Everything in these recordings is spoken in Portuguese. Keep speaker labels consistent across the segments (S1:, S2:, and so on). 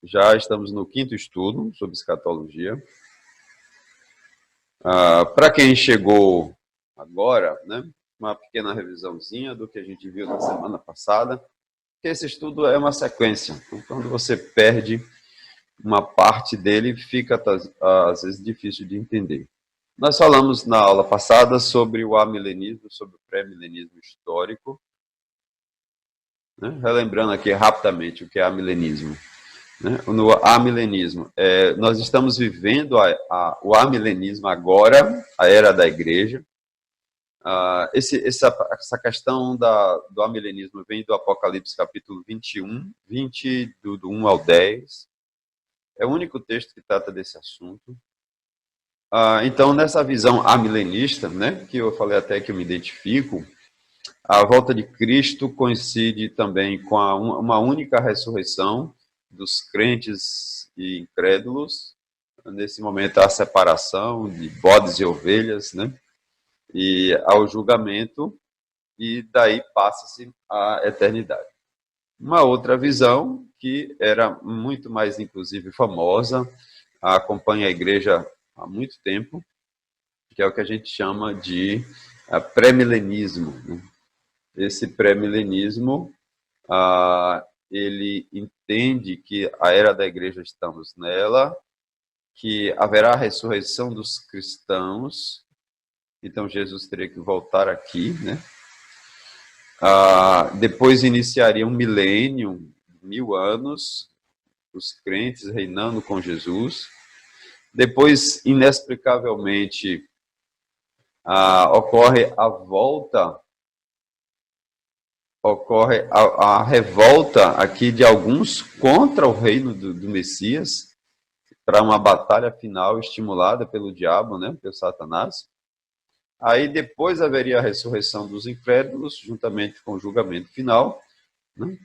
S1: já estamos no 5º estudo sobre escatologia. Para quem chegou agora, né, uma pequena revisãozinha do que a gente viu na semana passada, que esse estudo é uma sequência. Então, quando você perde uma parte dele, fica às vezes difícil de entender. Nós falamos na aula passada sobre o amilenismo, sobre o pré-milenismo histórico. Né? Relembrando aqui rapidamente o que é amilenismo. No amilenismo, nós estamos vivendo o amilenismo agora, a era da igreja. Essa questão do amilenismo vem do Apocalipse capítulo 21, 20, do 1 ao 10. É o único texto que trata desse assunto. Então, nessa visão amilenista, né, que eu falei até que eu me identifico, a volta de Cristo coincide também com uma única ressurreição dos crentes e incrédulos. Nesse momento, a separação de bodes e ovelhas, né, e ao julgamento, e daí passa-se a eternidade. Uma outra visão, que era muito mais, inclusive, famosa, acompanha a igreja há muito tempo, que é o que a gente chama de pré-milenismo. Esse pré-milenismo, ele entende que a era da igreja estamos nela, que haverá a ressurreição dos cristãos, então Jesus teria que voltar aqui, né? Depois iniciaria um milênio, 1000 anos, os crentes reinando com Jesus. Depois, inexplicavelmente, ocorre a revolta aqui de alguns contra o reino do Messias, para uma batalha final estimulada pelo diabo, né, pelo Satanás. Aí depois haveria a ressurreição dos incrédulos, juntamente com o julgamento final, né,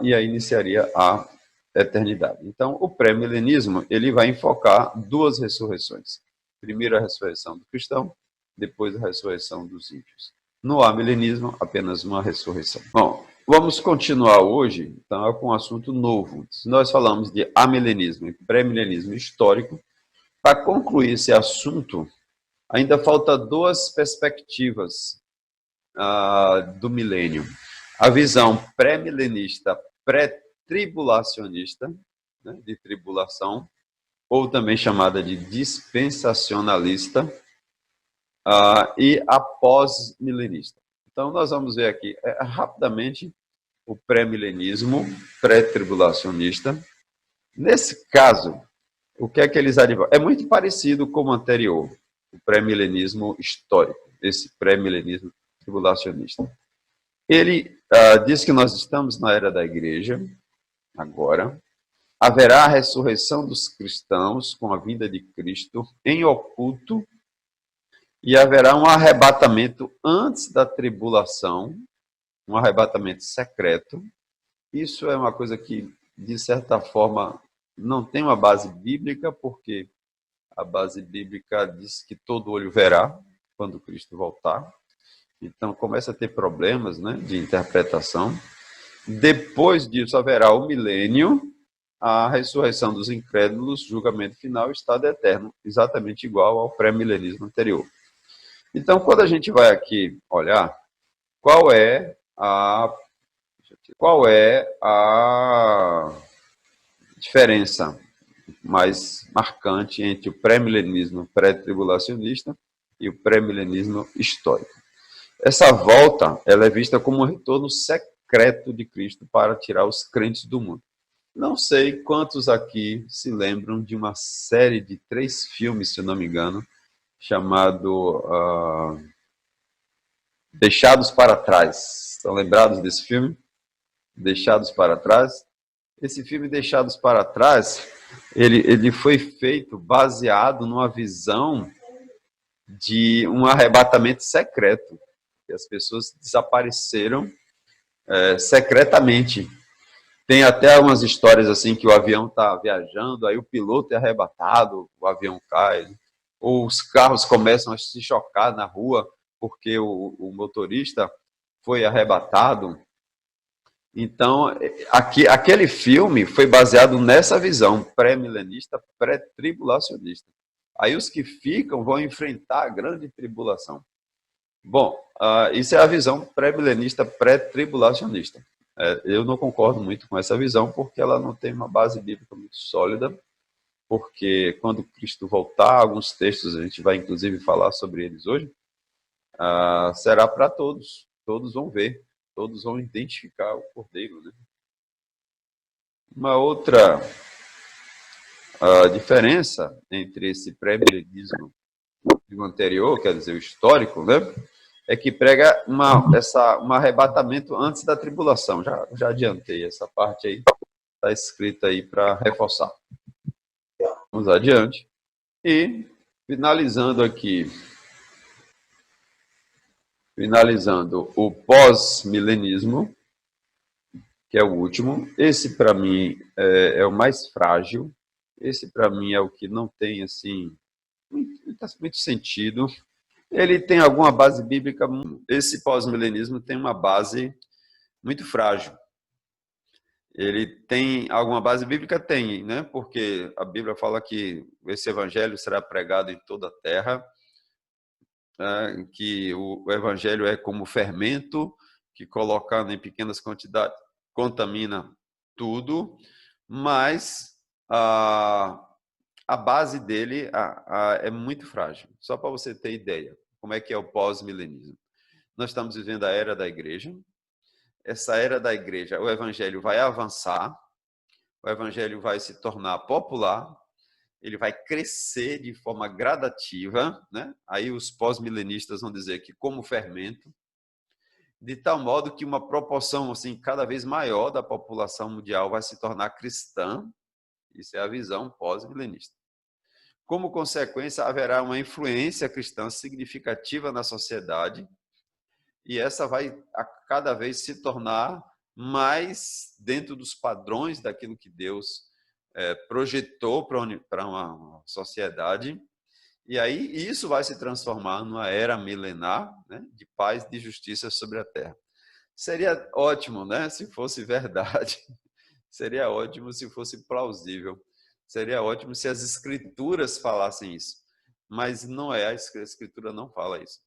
S1: e aí iniciaria a eternidade. Então, o pré-milenismo, ele vai enfocar duas ressurreições. Primeiro a ressurreição do cristão, depois a ressurreição dos ímpios. No amilenismo, apenas uma ressurreição. Bom, vamos continuar hoje, então, com um assunto novo. Nós falamos de amilenismo e pré-milenismo histórico. Para concluir esse assunto, ainda falta duas perspectivas do milênio. A visão pré-milenista, pré-tribulacionista, né, de tribulação, ou também chamada de dispensacionalista, e a pós-milenista. Então, nós vamos ver aqui rapidamente o pré-milenismo, pré-tribulacionista. Nesse caso, o que é que eles advogam? É muito parecido com o anterior, o pré-milenismo histórico, esse pré-milenismo tribulacionista. Ele diz que nós estamos na era da igreja, agora. Haverá a ressurreição dos cristãos com a vinda de Cristo em oculto, e haverá um arrebatamento antes da tribulação, um arrebatamento secreto. Isso é uma coisa que, de certa forma, não tem uma base bíblica, porque a base bíblica diz que todo olho verá quando Cristo voltar. Então, começa a ter problemas, né, de interpretação. Depois disso, haverá o milênio, a ressurreição dos incrédulos, julgamento final, estado eterno, exatamente igual ao pré-milenismo anterior. Então, quando a gente vai aqui olhar qual é a diferença mais marcante entre o pré-milenismo pré-tribulacionista e o pré-milenismo histórico. Essa volta, ela é vista como um retorno secreto de Cristo para tirar os crentes do mundo. Não sei quantos aqui se lembram de uma série de 3 filmes, se eu não me engano, chamado Deixados para Trás. Estão lembrados desse filme? Deixados para Trás. Esse filme Deixados para Trás, ele foi feito baseado numa visão de um arrebatamento secreto. As pessoas desapareceram secretamente. Tem até umas histórias assim que o avião está viajando, aí o piloto é arrebatado, o avião cai, ou os carros começam a se chocar na rua porque o motorista foi arrebatado. Então, aquele filme foi baseado nessa visão pré-milenista, pré-tribulacionista. Aí os que ficam vão enfrentar a grande tribulação. Bom, isso é a visão pré-milenista, pré-tribulacionista. Eu não concordo muito com essa visão, porque ela não tem uma base bíblica muito sólida, porque quando Cristo voltar, alguns textos, a gente vai inclusive falar sobre eles hoje, será para todos. Todos vão ver, todos vão identificar o Cordeiro, né? Uma outra diferença entre esse pré-milenismo e o anterior, quer dizer, o histórico, né? É que prega um arrebatamento antes da tribulação. Já adiantei essa parte aí, está escrita aí para reforçar. Vamos adiante. E, finalizando o pós-milenismo, que é o último. Esse, para mim, é o mais frágil. Esse, para mim, é o que não tem, assim, muito sentido. Ele tem alguma base bíblica. Esse pós-milenismo tem uma base muito frágil. Ele tem alguma base bíblica? Tem, né? Porque a Bíblia fala que esse evangelho será pregado em toda a terra, né? Que o evangelho é como fermento que, colocado em pequenas quantidades, contamina tudo, mas a base dele é muito frágil. Só para você ter ideia, como é que é o pós-milenismo. Nós estamos vivendo a era da igreja. Essa era da igreja, o evangelho vai avançar, o evangelho vai se tornar popular, ele vai crescer de forma gradativa, né? Aí os pós-milenistas vão dizer que como fermento, de tal modo que uma proporção assim cada vez maior da população mundial vai se tornar cristã. Isso é a visão pós-milenista. Como consequência, haverá uma influência cristã significativa na sociedade, e essa vai a cada vez se tornar mais dentro dos padrões daquilo que Deus projetou para uma sociedade. E aí isso vai se transformar numa era milenar, né, de paz e de justiça sobre a terra. Seria ótimo, né, se fosse verdade. Seria ótimo se fosse plausível. Seria ótimo se as escrituras falassem isso. Mas não é, a escritura não fala isso.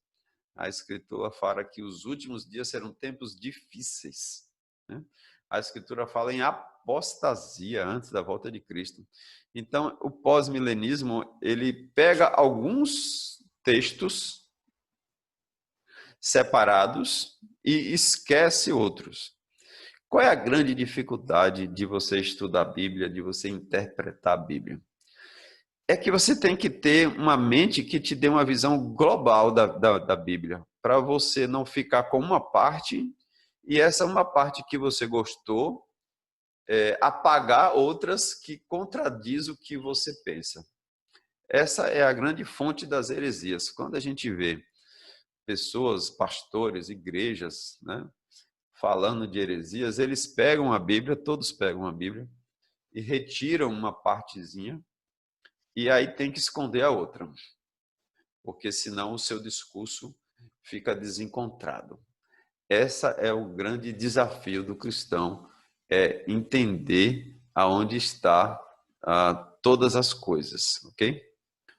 S1: A escritura fala que os últimos dias serão tempos difíceis, né? A escritura fala em apostasia antes da volta de Cristo. Então, o pós-milenismo, ele pega alguns textos separados e esquece outros. Qual é a grande dificuldade de você estudar a Bíblia, de você interpretar a Bíblia? É que você tem que ter uma mente que te dê uma visão global da Bíblia, para você não ficar com uma parte, e essa uma parte que você gostou, apagar outras que contradiz o que você pensa. Essa é a grande fonte das heresias. Quando a gente vê pessoas, pastores, igrejas, né, falando de heresias, eles pegam a Bíblia, todos pegam a Bíblia, e retiram uma partezinha, e aí tem que esconder a outra, porque senão o seu discurso fica desencontrado. Esse é o grande desafio do cristão, é entender aonde está todas as coisas, ok?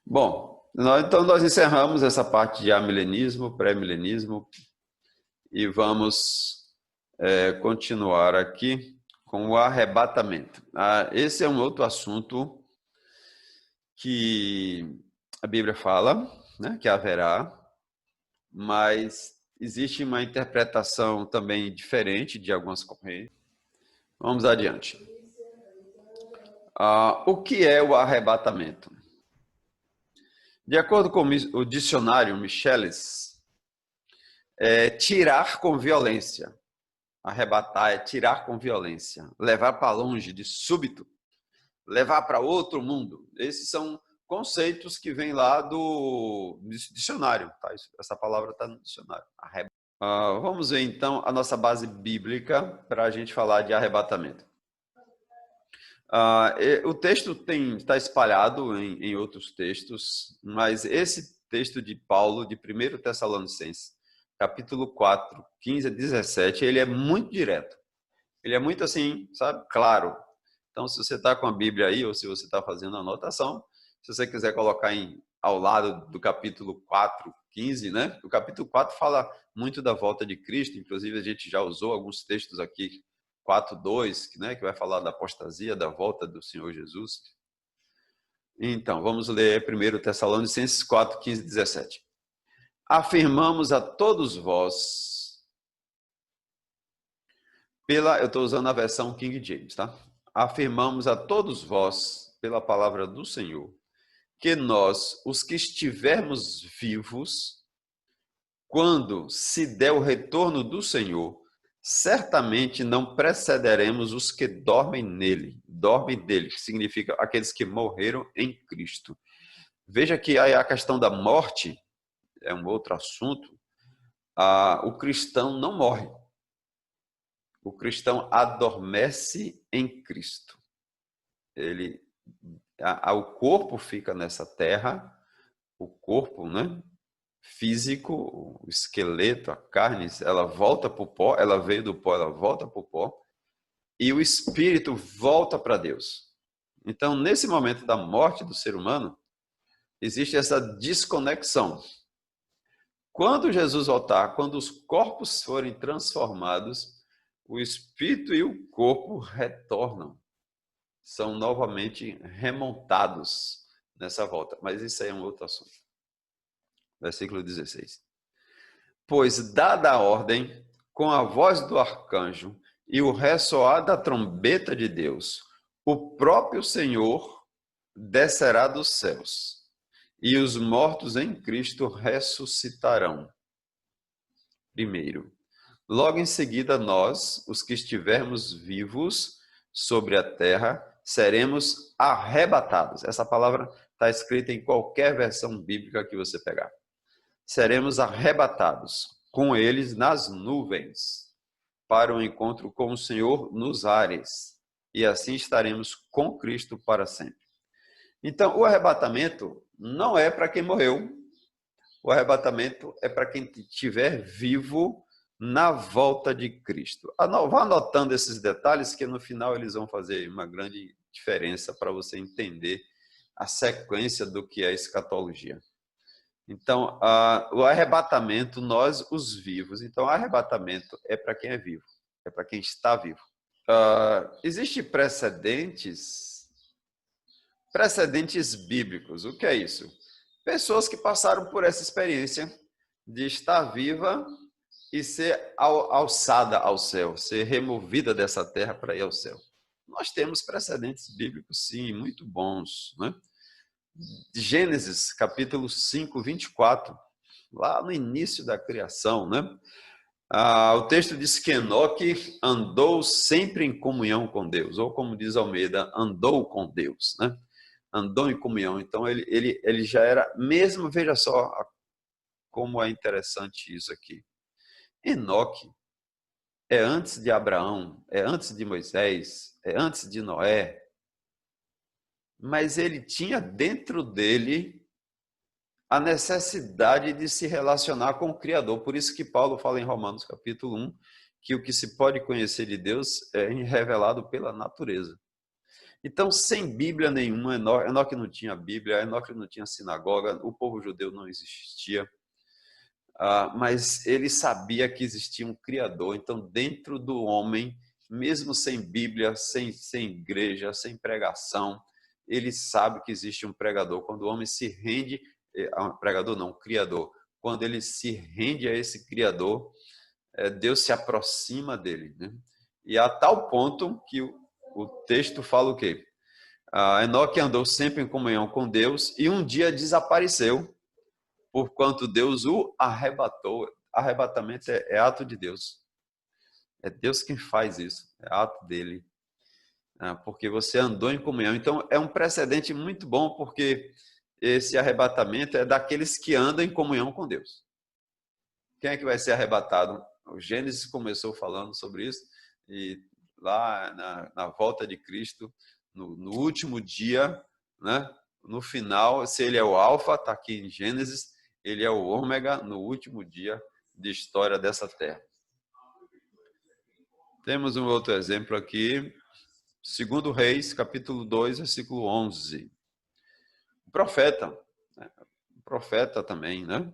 S1: Bom, então nós encerramos essa parte de amilenismo, pré-milenismo, e vamos continuar aqui com o arrebatamento. Esse é um outro assunto que a Bíblia fala, né, que haverá, mas existe uma interpretação também diferente de algumas correntes. Vamos adiante. O que é o arrebatamento? De acordo com o dicionário Michelis, tirar com violência. Arrebatar é tirar com violência, levar para longe de súbito, levar para outro mundo. Esses são conceitos que vêm lá do dicionário. Tá? Essa palavra está no dicionário. Vamos ver então a nossa base bíblica para a gente falar de arrebatamento. O texto está espalhado em outros textos, mas esse texto de Paulo, de 1 Tessalonicenses, capítulo 4, 15 a 17, ele é muito direto. Ele é muito assim, sabe? Claro. Então, se você está com a Bíblia aí, ou se você está fazendo a anotação, se você quiser colocar ao lado do capítulo 4, 15, né? O capítulo 4 fala muito da volta de Cristo, inclusive a gente já usou alguns textos aqui, 4:2, né? Que vai falar da apostasia, da volta do Senhor Jesus. Então, vamos ler primeiro Tessalonicenses 4, 15 e 17. Afirmamos a todos vós, eu estou usando a versão King James, tá? Afirmamos a todos vós, pela palavra do Senhor, que nós, os que estivermos vivos, quando se der o retorno do Senhor, certamente não precederemos os que dormem nele, dormem dele, que significa aqueles que morreram em Cristo. Veja que aí a questão da morte é um outro assunto. O cristão não morre. O cristão adormece em Cristo. O corpo fica nessa terra, o corpo, né, físico, o esqueleto, a carne, ela volta para o pó, ela veio do pó, ela volta para o pó, e o espírito volta para Deus. Então, nesse momento da morte do ser humano, existe essa desconexão. Quando Jesus voltar, quando os corpos forem transformados, o espírito e o corpo retornam, são novamente remontados nessa volta. Mas isso aí é um outro assunto. Versículo 16. Pois, dada a ordem, com a voz do arcanjo e o ressoar da trombeta de Deus, o próprio Senhor descerá dos céus, e os mortos em Cristo ressuscitarão. Primeiro. Logo em seguida, nós, os que estivermos vivos sobre a terra, seremos arrebatados. Essa palavra está escrita em qualquer versão bíblica que você pegar. Seremos arrebatados com eles nas nuvens, para o encontro com o Senhor nos ares, e assim estaremos com Cristo para sempre. Então, o arrebatamento não é para quem morreu, o arrebatamento é para quem estiver vivo na volta de Cristo. Vá anotando esses detalhes, que no final eles vão fazer uma grande diferença para você entender a sequência do que é a escatologia. Então, o arrebatamento, nós os vivos. Então, o arrebatamento é para quem é vivo, é para quem está vivo. Existem precedentes bíblicos. O que é isso? Pessoas que passaram por essa experiência de estar viva e ser alçada ao céu, ser removida dessa terra para ir ao céu. Nós temos precedentes bíblicos, sim, muito bons, né? Gênesis, capítulo 5, 24, lá no início da criação, né? O texto diz que Enoque andou sempre em comunhão com Deus, ou como diz Almeida, andou com Deus, né? Andou em comunhão. Então, ele já era, mesmo, veja só como é interessante isso aqui. Enoque é antes de Abraão, é antes de Moisés, é antes de Noé, mas ele tinha dentro dele a necessidade de se relacionar com o Criador. Por isso que Paulo fala em Romanos capítulo 1, que o que se pode conhecer de Deus é revelado pela natureza. Então, sem Bíblia nenhuma, Enoque não tinha Bíblia, Enoque não tinha sinagoga, o povo judeu não existia, mas ele sabia que existia um Criador. Então, dentro do homem, mesmo sem Bíblia, sem igreja, sem pregação, ele sabe que existe um pregador. Quando o homem se rende, pregador não, Criador, quando ele se rende a esse Criador, Deus se aproxima dele, né? E a tal ponto que o texto fala o quê? Enoque andou sempre em comunhão com Deus e um dia desapareceu, porquanto Deus o arrebatou. Arrebatamento é ato de Deus. É Deus quem faz isso, é ato dele. Porque você andou em comunhão. Então, é um precedente muito bom, porque esse arrebatamento é daqueles que andam em comunhão com Deus. Quem é que vai ser arrebatado? O Gênesis começou falando sobre isso, e lá na volta de Cristo, no último dia, né? No final, se ele é o alfa, está aqui em Gênesis, ele é o ômega no último dia de história dessa terra. Temos um outro exemplo aqui, 2 Reis, capítulo 2, versículo 11. O profeta, né? O profeta também, né?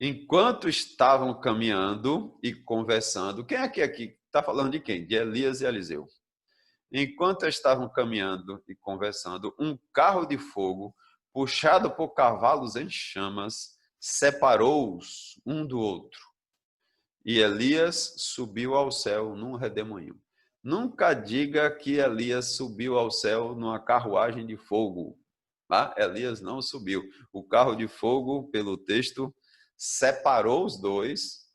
S1: Enquanto estavam caminhando e conversando, quem aqui está falando de quem? De Elias e Eliseu. Enquanto estavam caminhando e conversando, um carro de fogo, puxado por cavalos em chamas, separou-os um do outro. E Elias subiu ao céu num redemoinho. Nunca diga que Elias subiu ao céu numa carruagem de fogo. Tá? Elias não subiu. O carro de fogo, pelo texto, separou os dois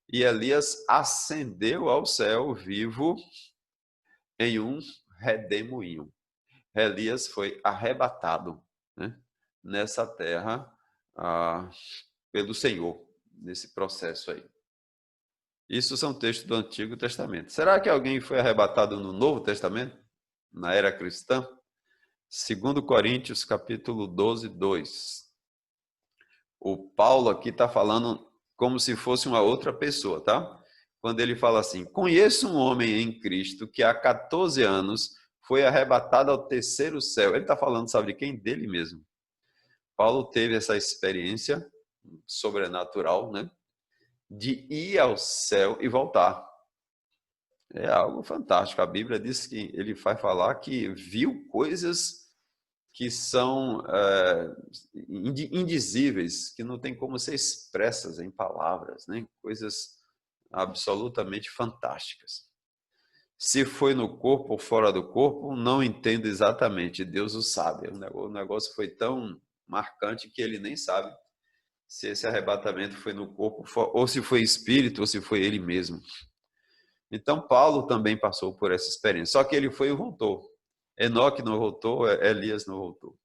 S1: e Elias ascendeu ao céu vivo em um redemoinho. Elias foi arrebatado, né, nessa terra pelo Senhor, nesse processo aí. Isso são textos do Antigo Testamento. Será que alguém foi arrebatado no Novo Testamento? Na era cristã? 2 Coríntios, capítulo 12, 2. O Paulo aqui está falando como se fosse uma outra pessoa, tá? Quando ele fala assim, conheço um homem em Cristo que há 14 anos foi arrebatado ao terceiro céu. Ele está falando, sabe de quem? Dele mesmo. Paulo teve essa experiência sobrenatural, né? De ir ao céu e voltar. É algo fantástico. A Bíblia diz que ele vai falar que viu coisas que são indizíveis, que não tem como ser expressas em palavras, né? Coisas absolutamente fantásticas. Se foi no corpo ou fora do corpo, não entendo exatamente, Deus o sabe. O negócio foi tão marcante que ele nem sabe se esse arrebatamento foi no corpo, ou se foi espírito, ou se foi ele mesmo. Então, Paulo também passou por essa experiência, só que ele foi e voltou. Enoque não voltou, Elias não voltou.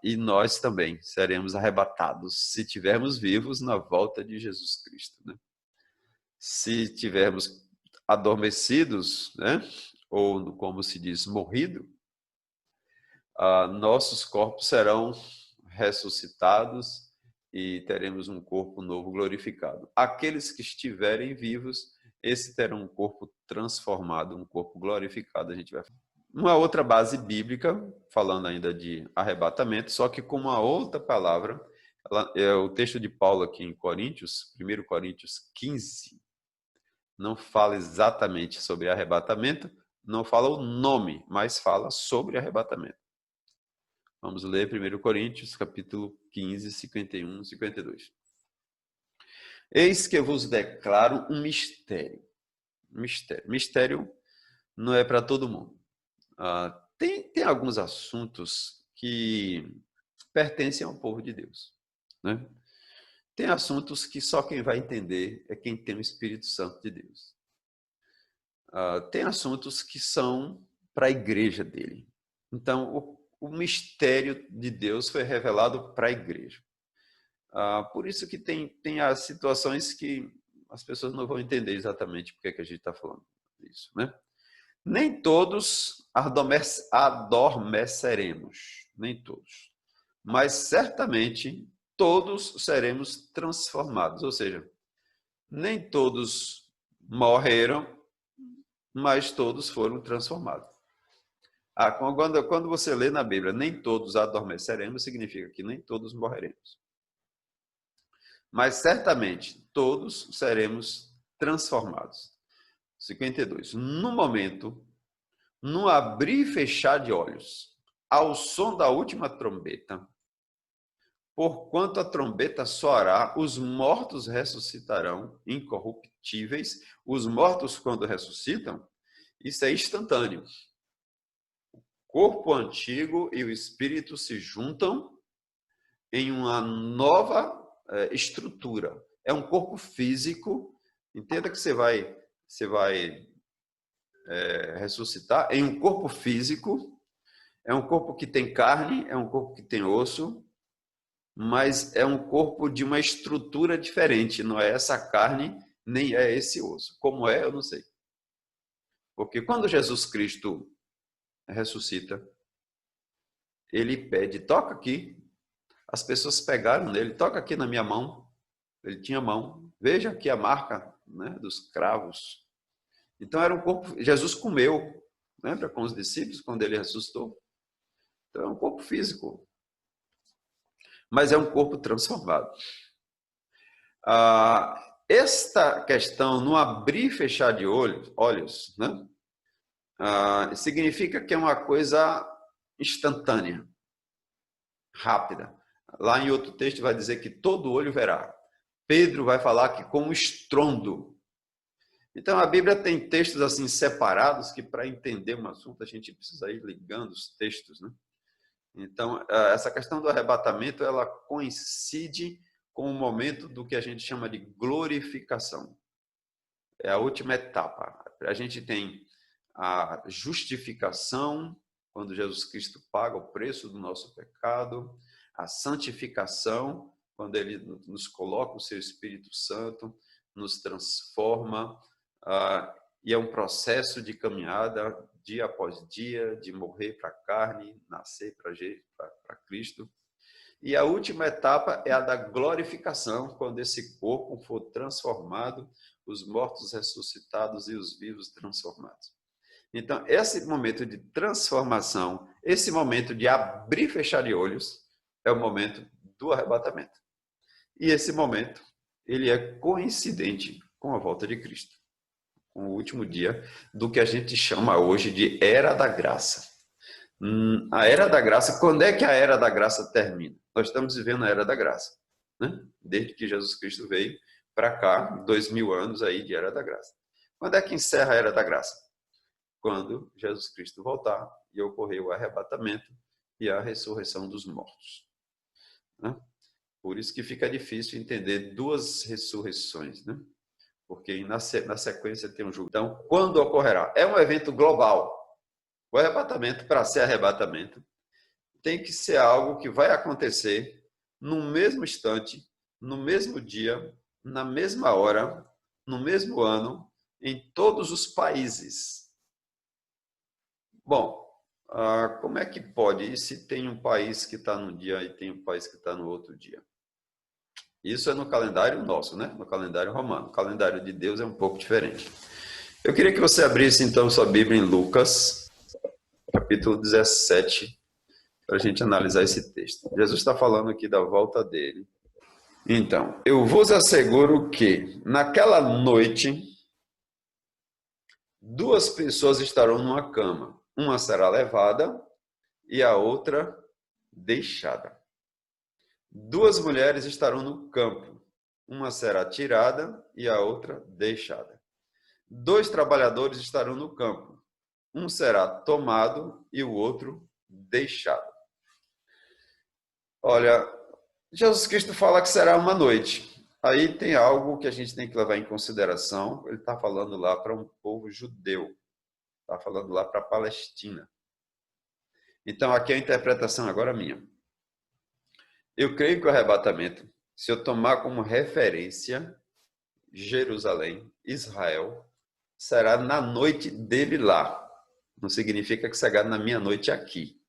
S1: E nós também seremos arrebatados, se estivermos vivos na volta de Jesus Cristo. Né? Se tivermos adormecidos, né? Ou como se diz, morrido, nossos corpos serão ressuscitados e teremos um corpo novo glorificado. Aqueles que estiverem vivos, esse terão um corpo transformado, um corpo glorificado. A gente vai uma outra base bíblica, falando ainda de arrebatamento, só que com uma outra palavra, é o texto de Paulo aqui em Coríntios, 1 Coríntios 15, não fala exatamente sobre arrebatamento, não fala o nome, mas fala sobre arrebatamento. Vamos ler 1 Coríntios, capítulo 15, 51, 52. Eis que vos declaro um mistério. Mistério não é para todo mundo. Tem alguns assuntos que pertencem ao povo de Deus. Né? Tem assuntos que só quem vai entender é quem tem o Espírito Santo de Deus. Tem assuntos que são para a igreja dele. Então, o mistério de Deus foi revelado para a igreja. Por isso que tem as situações que as pessoas não vão entender exatamente por que a gente está falando disso. Né? Nem todos adormeceremos, nem todos. Mas certamente todos seremos transformados. Ou seja, nem todos morreram, mas todos foram transformados. Quando você lê na Bíblia, nem todos adormeceremos, significa que nem todos morreremos. Mas certamente todos seremos transformados. 52. No momento, no abrir e fechar de olhos, ao som da última trombeta, porquanto a trombeta soará, os mortos ressuscitarão incorruptíveis. Os mortos, quando ressuscitam, isso é instantâneo. O corpo antigo e o espírito se juntam em uma nova estrutura. É um corpo físico. Entenda que você vai ressuscitar em um corpo físico. É um corpo que tem carne, é um corpo que tem osso, mas é um corpo de uma estrutura diferente. Não é essa carne, nem é esse osso. Como é, eu não sei. Porque quando Jesus Cristo ressuscita, ele pede, toca aqui. As pessoas pegaram nele, toca aqui na minha mão. Ele tinha mão. Veja aqui a marca, né, dos cravos. Então era um corpo, Jesus comeu, lembra, com os discípulos quando ele ressuscitou? Então é um corpo físico, mas é um corpo transformado. Esta questão no abrir e fechar de olhos, né? Significa que é uma coisa instantânea, rápida. Lá em outro texto vai dizer que todo olho verá. Pedro vai falar que com um estrondo. Então a Bíblia tem textos assim separados que para entender um assunto a gente precisa ir ligando os textos, né? Então essa questão do arrebatamento ela coincide com o momento do que a gente chama de glorificação. É a última etapa. A gente tem a justificação, quando Jesus Cristo paga o preço do nosso pecado, a santificação, quando ele nos coloca o seu Espírito Santo, nos transforma, e é um processo de caminhada, dia após dia, de morrer para a carne, nascer para Cristo. E a última etapa é a da glorificação, quando esse corpo for transformado, os mortos ressuscitados e os vivos transformados. Então, esse momento de transformação, esse momento de abrir e fechar de olhos, é o momento do arrebatamento. E esse momento, ele é coincidente com a volta de Cristo, com o último dia do que a gente chama hoje de Era da Graça. A Era da Graça, quando é que a Era da Graça termina? Nós estamos vivendo a Era da Graça, né? Desde que Jesus Cristo veio para cá, 2000 anos aí de Era da Graça. Quando é que encerra a Era da Graça? Quando Jesus Cristo voltar e ocorrer o arrebatamento e a ressurreição dos mortos, né? Por isso que fica difícil entender duas ressurreições, né? Porque na sequência tem um julgamento. Então, quando ocorrerá? É um evento global. O arrebatamento, para ser arrebatamento, tem que ser algo que vai acontecer no mesmo instante, no mesmo dia, na mesma hora, no mesmo ano, em todos os países. Bom, como é que pode? E se tem um país que está num dia e tem um país que está no outro dia? Isso é no calendário nosso, né? No calendário romano. O calendário de Deus é um pouco diferente. Eu queria que você abrisse, então, sua Bíblia em Lucas, capítulo 17, para a gente analisar esse texto. Jesus está falando aqui da volta dele. Então, eu vos asseguro que, naquela noite, duas pessoas estarão numa cama. Uma será levada e a outra deixada. Duas mulheres estarão no campo. Uma será tirada e a outra deixada. Dois trabalhadores estarão no campo. Um será tomado e o outro deixado. Olha, Jesus Cristo fala que será uma noite. Aí tem algo que a gente tem que levar em consideração. Ele está falando lá para um povo judeu. Está falando lá para a Palestina. Então, aqui a interpretação agora é minha. Eu creio que o arrebatamento, se eu tomar como referência Jerusalém, Israel, será na noite dele lá. Não significa que será na minha noite aqui.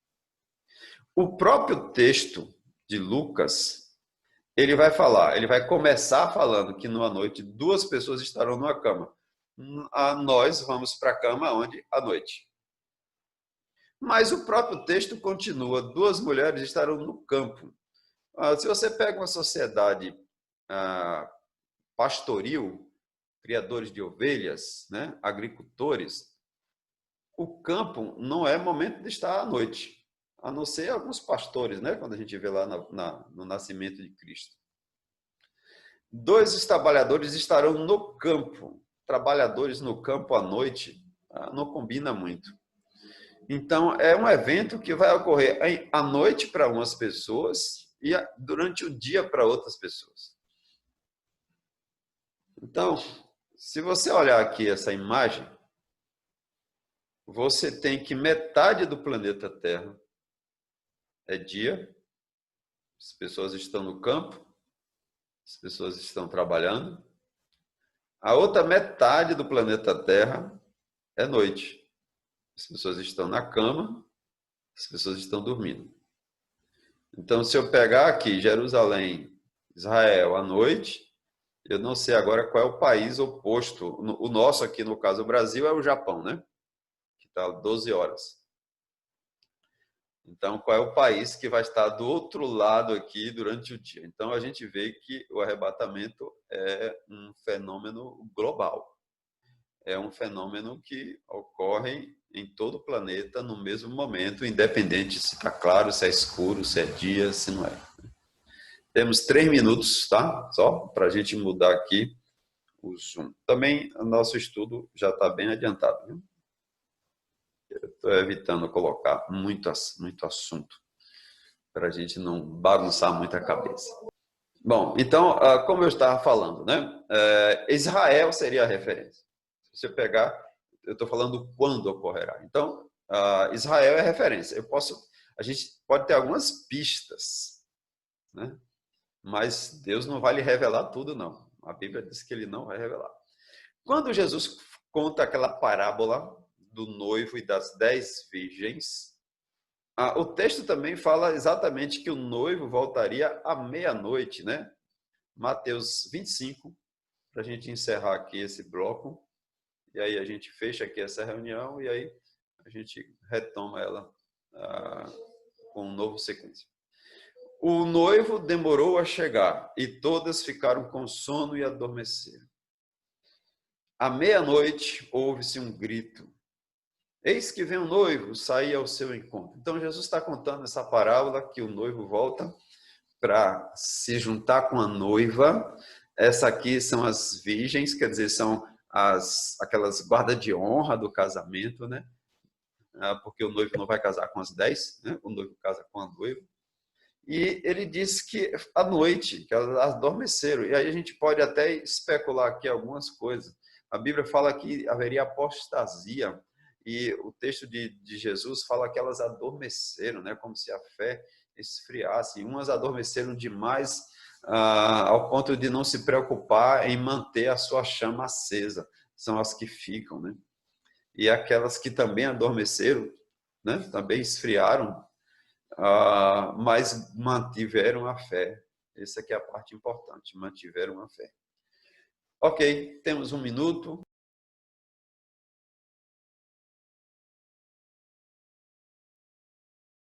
S1: O próprio texto de Lucas, ele vai começar falando que numa noite duas pessoas estarão numa cama. Nós vamos para a cama onde? À noite. Mas o próprio texto continua, duas mulheres estarão no campo. Se você pega uma sociedade pastoril, criadores de ovelhas, né, agricultores, o campo não é momento de estar à noite, a não ser alguns pastores, né, quando a gente vê lá no nascimento de Cristo. Dois trabalhadores estarão no campo. Trabalhadores no campo à noite não combina muito. Então, é um evento que vai ocorrer à noite para umas pessoas e durante o dia para outras pessoas. Então, se você olhar aqui essa imagem, você tem que metade do planeta Terra é dia, as pessoas estão no campo, as pessoas estão trabalhando. A outra metade do planeta Terra é noite. As pessoas estão na cama, as pessoas estão dormindo. Então, se eu pegar aqui Jerusalém, Israel à noite, Eu não sei agora qual é o país oposto. O nosso aqui, no caso, o Brasil, é o Japão, né? Que está 12 horas. Então, qual é o país que vai estar do outro lado aqui durante o dia? Então, a gente vê que o arrebatamento é um fenômeno global. É um fenômeno que ocorre em todo o planeta no mesmo momento, independente se está claro, se é escuro, se é dia, se não é. Temos 3 minutos, tá? Só para a gente mudar aqui o Zoom. Também o nosso estudo já está bem adiantado, viu? Estou evitando colocar muito assunto, para a gente não bagunçar muito a cabeça. Bom, então, como eu estava falando, né? Israel seria a referência. Se você pegar, eu estou falando quando ocorrerá. Então, Israel é a referência. A gente pode ter algumas pistas, né? Mas Deus não vai lhe revelar tudo, não. A Bíblia diz que ele não vai revelar. Quando Jesus conta aquela parábola do noivo e das 10 virgens, o texto também fala exatamente que o noivo voltaria à meia-noite, né? Mateus 25, para a gente encerrar aqui esse bloco. E aí a gente fecha aqui essa reunião e aí a gente retoma ela com um novo sequência. O noivo demorou a chegar e todas ficaram com sono e adormeceram. À meia-noite houve-se um grito. Eis que vem o noivo, sair ao seu encontro. Então Jesus está contando essa parábola que o noivo volta para se juntar com a noiva. Essa aqui são as virgens, quer dizer, são aquelas guardas de honra do casamento, né? Porque o noivo não vai casar com as 10, né? O noivo casa com a noiva. E ele diz que à noite, que elas adormeceram. E aí a gente pode até especular aqui algumas coisas. A Bíblia fala que haveria apostasia. E o texto de Jesus fala que elas adormeceram, né? Como se a fé esfriasse. Umas adormeceram demais ao ponto de não se preocupar em manter a sua chama acesa. São as que ficam, né? E aquelas que também adormeceram, né? Também esfriaram, mas mantiveram a fé. Essa aqui é a parte importante, mantiveram a fé. Ok, temos 1 minuto.